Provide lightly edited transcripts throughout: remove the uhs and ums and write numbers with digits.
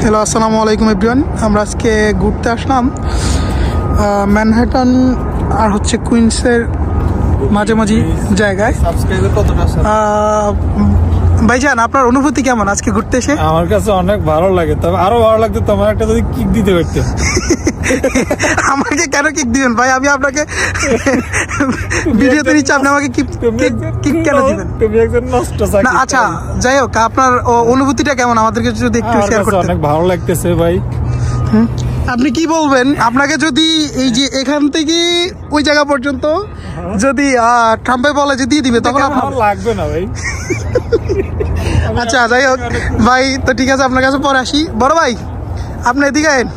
Hello, আসসালামু আলাইকুম everyone. আমরা আজকে ঘুরতে আসলাম ম্যানহাটন আর হচ্ছে কুইন্সের মাঝামাঝি জায়গায়। ভাইজান, আপনার অনুভূতি কেমন আজকে ঘুরতে এসে? আমার কাছে অনেক ভালো লাগে, তবে আরো ভালো লাগতো তোমার একটা যদি কিক দিতে পারতে। আমাকে কেন কিক দিবেন ভাই? আমি আপনাকে ভিডিওতে নিচ্ছি, আপনি আমাকে কিক কেন দিবেন? তুমি একজন নষ্ট। আচ্ছা, যাই হোক, আপনার অনুভূতিটা কেমন আমাদেরকে যদি একটু শেয়ার করতেন। অনেক ভালো লাগতেছে ভাই। আপনি কি বলবেন? আপনাকে যদি এই যে এখান থেকে ওই জায়গা পর্যন্ত যদি ট্রাম্পে বলে যে দিয়ে দিবে, তখন আপনার লাগবে না ভাই? আচ্ছা, যাই হোক ভাই, তো ঠিক আছে, আপনার কাছে পরে আসি। বড় ভাই, আপনি এদিকে আইন।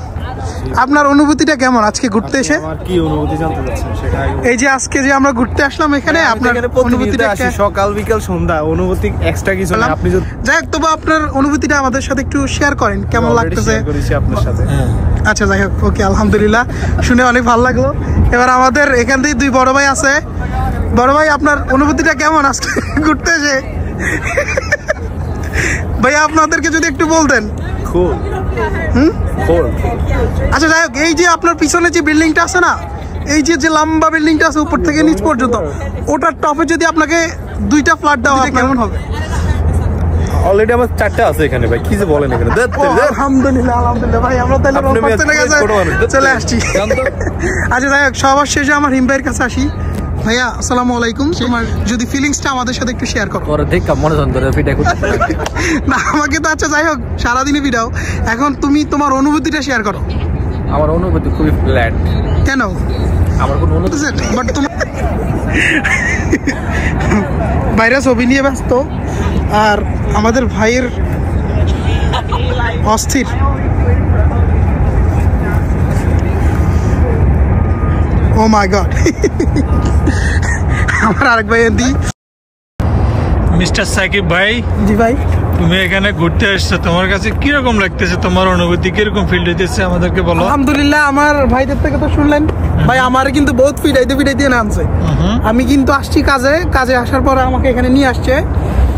আপনার অনুভূতিটা কেমন আজকে ঘুরতে এসে? কি অনুভূতি জানতে চাচ্ছেন সেটা? এই যে আজকে যে আমরা ঘুরতে আসলাম এখানে, আপনার অনুভূতিটা? সকাল বিকাল সন্ধ্যা, অনুভূতি এক্সট্রা কিছু না। আপনি যাই হোক, তবে আপনার অনুভূতিটা আমাদের সাথে একটু শেয়ার করেন, কেমন লাগতেছে আপনার সাথে? আচ্ছা, যাই হোক, ওকে, আলহামদুলিল্লাহ, শুনে অনেক ভালো লাগলো। এবার আমাদের এখান থেকে দুই বড় ভাই আছে। বড় ভাই, আপনার অনুভূতিটা কেমন আজকে ঘুরতে এসে? ভাইয়া, আপনাদেরকে যদি একটু বলতেন। আচ্ছা, যাই হোক, এই যে আপনার পিছনে যে বিল্ডিংটা আছে না, এই যে লম্বা বিল্ডিংটা আছে উপর থেকে নিচ পর্যন্ত, ওটার টপে যদি আপনাকে দুইটা ফ্ল্যাট দেওয়া হয় কেমন হবে? অলরেডি আমার 4টা আছে এখানে ভাই, কি যে বলেন এখানে। আলহামদুলিল্লাহ, আলহামদুলিল্লাহ ভাই, আমরা তাহলে চলে আসছি। আচ্ছা, যাই হোক, সবার শেষে আমার হিম ভাইয়ের কাছে আসি। ভাইয়া, আসসালামু আলাইকুম। তোমার যদি ফিলিংসটা আমাদের সাথে একটু শেয়ার করো। না, আমাকে তো, আচ্ছা যাই হোক, সারাদিনই ভিডিও, এখন তুমি তোমার অনুভূতিটা শেয়ার করো। আমার অনুভূতি খুবই ফ্ল্যাট। কেন? আমার কোনো অনুভূতি বাট তোমার বাইরে ছবি নিয়ে ব্যস্ত, আর আমাদের ভাইয়ের অস্থির। ও মাই গড। আমার আরেক ভাই এদি। মিস্টার সাকিব ভাই। জি ভাই, তুমি এখানে ঘুরতে আসছো, তোমার কাছে কিরকম লাগতেছে? তোমার অনুভূতি কিরকম ফিল হইতেছে আমাদেরকে বলো। আলহামদুলিল্লাহ, আমার ভাইদের থেকে তো শুনলেন ভাই, আমার কিন্তু বহুত ফিডাইতে নামছে। আমি কিন্তু আসছি কাজে আসার পরে আমাকে এখানে নিয়ে আসছে।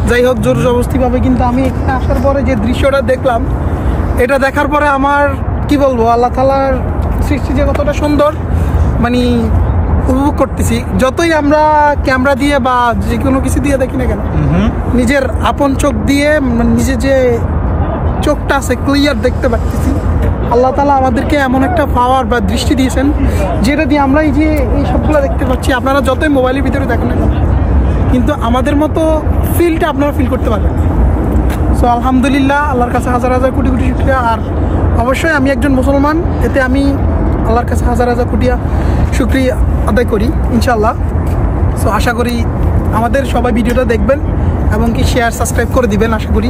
যাই হোক, জোর জবরদস্তি ভাবে কিন্তু আমি এখানে আসার পরে যে দৃশ্যটা দেখলাম, এটা দেখার পরে আমার কি বলবো, আল্লাহ তাআলার সৃষ্টি যে কতটা সুন্দর, মানে উপভোগ করতেছি। যতই আমরা ক্যামেরা দিয়ে বা যে কোনো কিছু দিয়ে দেখি না কেন, নিজের আপন চোখ দিয়ে নিজের যে চোখটা আছে ক্লিয়ার দেখতে পাচ্ছি। আল্লাহ তাআলা আমাদেরকে এমন একটা পাওয়ার বা দৃষ্টি দিয়েছেন, যেটা দিয়ে আমরা এই যে এই সবগুলো দেখতে পাচ্ছি। আপনারা যতই মোবাইলের ভিতরে দেখেন না কেন, কিন্তু আমাদের মতো ফিলটা আপনারা ফিল করতে পারবেন। সো আলহামদুলিল্লাহ, আল্লাহর কাছে হাজার হাজার কোটি কোটি শুকরিয়া। আর অবশ্যই আমি একজন মুসলমান, এতে আমি আল্লাহর কাছে হাজার হাজার কোটি শুকরিয়া আদায় করি ইনশাল্লাহ। সো আশা করি আমাদের সবাই ভিডিওটা দেখবেন এবং কি শেয়ার সাবস্ক্রাইব করে দিবেন। আশা করি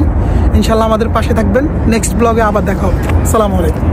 ইনশাল্লাহ আমাদের পাশে থাকবেন। নেক্সট ব্লগে আবার দেখা হবে। আসসালামু আলাইকুম।